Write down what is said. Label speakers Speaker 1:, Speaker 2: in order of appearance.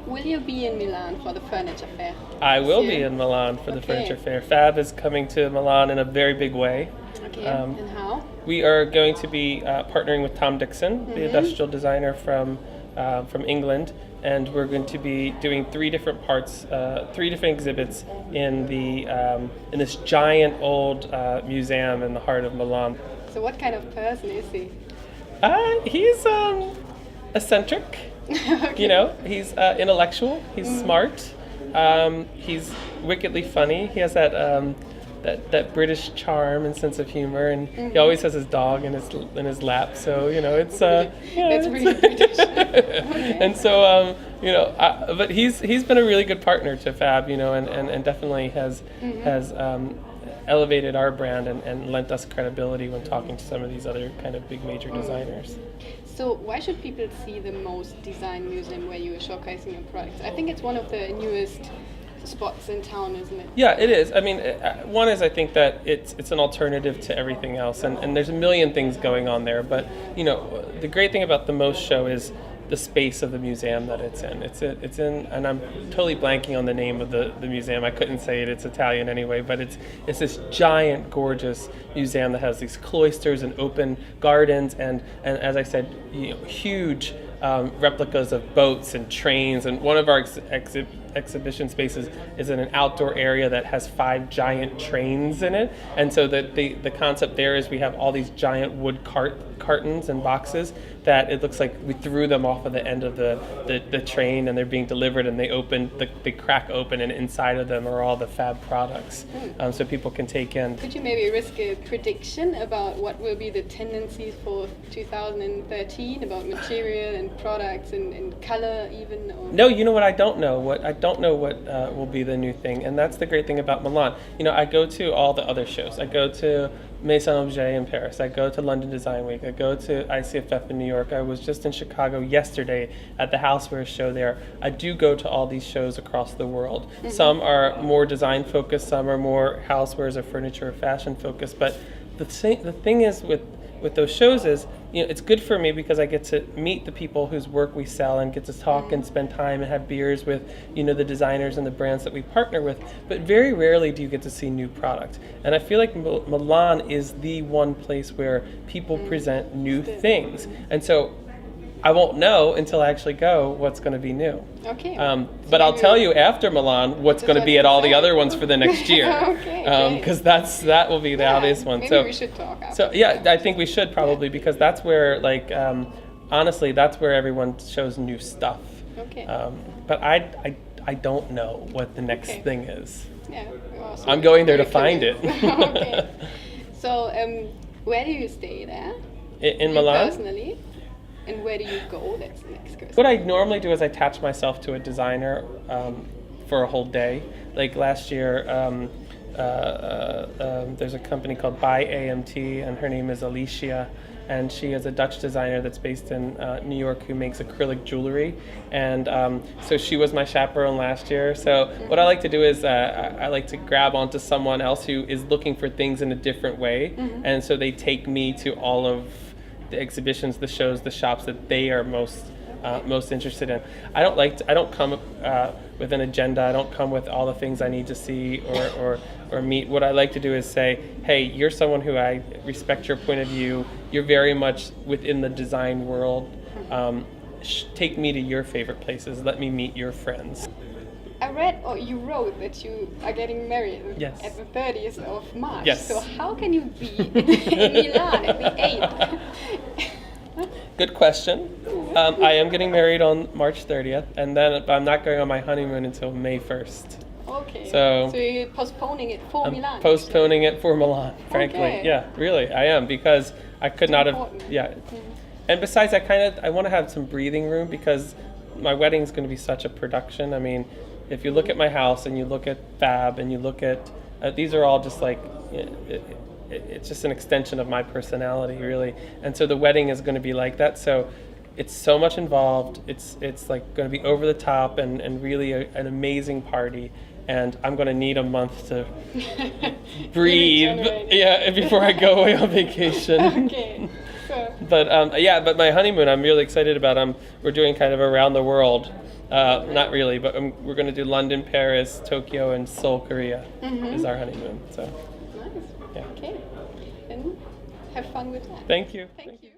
Speaker 1: will you be in Milan for the furniture fair?
Speaker 2: I will
Speaker 1: this
Speaker 2: be
Speaker 1: year?
Speaker 2: in Milan for the
Speaker 1: Okay.
Speaker 2: furniture fair. Fab is coming to Milan in a very big way.
Speaker 1: Okay, and how?
Speaker 2: We are going to be partnering with Tom Dixon, the industrial designer from England, and we're going to be doing three different exhibits in in this giant old museum in the heart of Milan.
Speaker 1: So what kind of person is he?
Speaker 2: He's eccentric.
Speaker 1: Okay.
Speaker 2: You know, he's intellectual. He's smart. He's wickedly funny. He has that British charm and sense of humor, and he always has his dog in his lap. So you know, it's
Speaker 1: That's really British. Okay.
Speaker 2: And so but he's been a really good partner to Fab, you know, and definitely has elevated our brand and lent us credibility when talking to some of these other kind of big major designers.
Speaker 1: So why should people see the Most Design Museum where you are showcasing your products? I think it's one of the newest spots in town, isn't it?
Speaker 2: Yeah, it is. I mean, one is I think that it's an alternative to everything else, and there's a million things going on there. But you know, the great thing about the Most show is the space of the museum that it's in. It's in, and I'm totally blanking on the name of the museum. I couldn't say it. It's Italian anyway, but it's this giant, gorgeous museum that has these cloisters and open gardens, and as I said, you know, huge replicas of boats and trains. And one of our exhibition spaces is in an outdoor area that has 5 giant trains in it. And so the concept there is we have all these giant wood cartons and boxes that it looks like we threw them off of the end of the train, and they're being delivered, and they crack open, and inside of them are all the Fab products, so people can take in.
Speaker 1: Could you maybe risk a prediction about what will be the tendencies for 2013 about material and products and color even? Or?
Speaker 2: No, you know what? I don't know what will be the new thing, and that's the great thing about Milan. You know, I go to all the other shows. I go to Maison Objet in Paris. I go to London Design Week. I go to ICFF in New York. I was just in Chicago yesterday at the Housewares show there. I do go to all these shows across the world. Some are more design focused, some are more housewares or furniture or fashion focused. But the thing is with those shows is, you know, it's good for me because I get to meet the people whose work we sell and get to talk and spend time and have beers with, you know, the designers and the brands that we partner with. But very rarely do you get to see new product. And I feel like Milan is the one place where people present new things. And so I won't know until I actually go what's going to be new.
Speaker 1: Okay.
Speaker 2: But I'll tell you after Milan what's going to be at all the other ones for the next year.
Speaker 1: Okay.
Speaker 2: Because that will be the obvious one.
Speaker 1: Maybe we should talk after.
Speaker 2: So yeah, I think we should probably, because that's where, like, honestly, that's where everyone shows new stuff.
Speaker 1: Okay.
Speaker 2: But I don't know what the next thing is.
Speaker 1: Yeah. Awesome.
Speaker 2: I'm going there to
Speaker 1: Very
Speaker 2: find
Speaker 1: curious.
Speaker 2: it.
Speaker 1: Okay. So where do you stay there?
Speaker 2: In
Speaker 1: You
Speaker 2: Milan?
Speaker 1: personally? And where do you go? That's the next question.
Speaker 2: What I normally do is I attach myself to a designer for a whole day. Like last year, there's a company called By AMT, and her name is Alicia, and she is a Dutch designer that's based in New York who makes acrylic jewelry. And so she was my chaperone last year. So what I like to do is I like to grab onto someone else who is looking for things in a different way, and so they take me to all of the exhibitions, the shows, the shops that they are most interested in. I don't come with an agenda. I don't come with all the things I need to see or meet. What I like to do is say, hey, you're someone who I respect your point of view. You're very much within the design world. Take me to your favorite places. Let me meet your friends.
Speaker 1: I read, or you wrote, that you are getting married
Speaker 2: Yes.
Speaker 1: at the 30th of March.
Speaker 2: Yes.
Speaker 1: So how can you be in Milan at the 8th?
Speaker 2: Good question. I am getting married on March 30th, and then I'm not going on my honeymoon until May 1st.
Speaker 1: Okay.
Speaker 2: So
Speaker 1: you're postponing it for Milan.
Speaker 2: Postponing it for Milan, frankly.
Speaker 1: Okay.
Speaker 2: Yeah, really, I am, because I could not have.
Speaker 1: important.
Speaker 2: Yeah. And besides, I want to have some breathing room, because my wedding is going to be such a production. I mean, if you look at my house and you look at Fab and you look at these are all just like it's just an extension of my personality, really. And so the wedding is going to be like that. So it's so much involved. It's like going to be over the top and really an amazing party. and I'm going to need a month to breathe,
Speaker 1: Regenerate.
Speaker 2: before I go away on vacation.
Speaker 1: Okay. So.
Speaker 2: But my honeymoon, I'm really excited about. We're doing kind of around the world. Not really, but we're going to do London, Paris, Tokyo, and Seoul, Korea is our honeymoon. So,
Speaker 1: Nice.
Speaker 2: yeah.
Speaker 1: Okay. And have fun with that.
Speaker 2: Thank you.
Speaker 1: Thank you.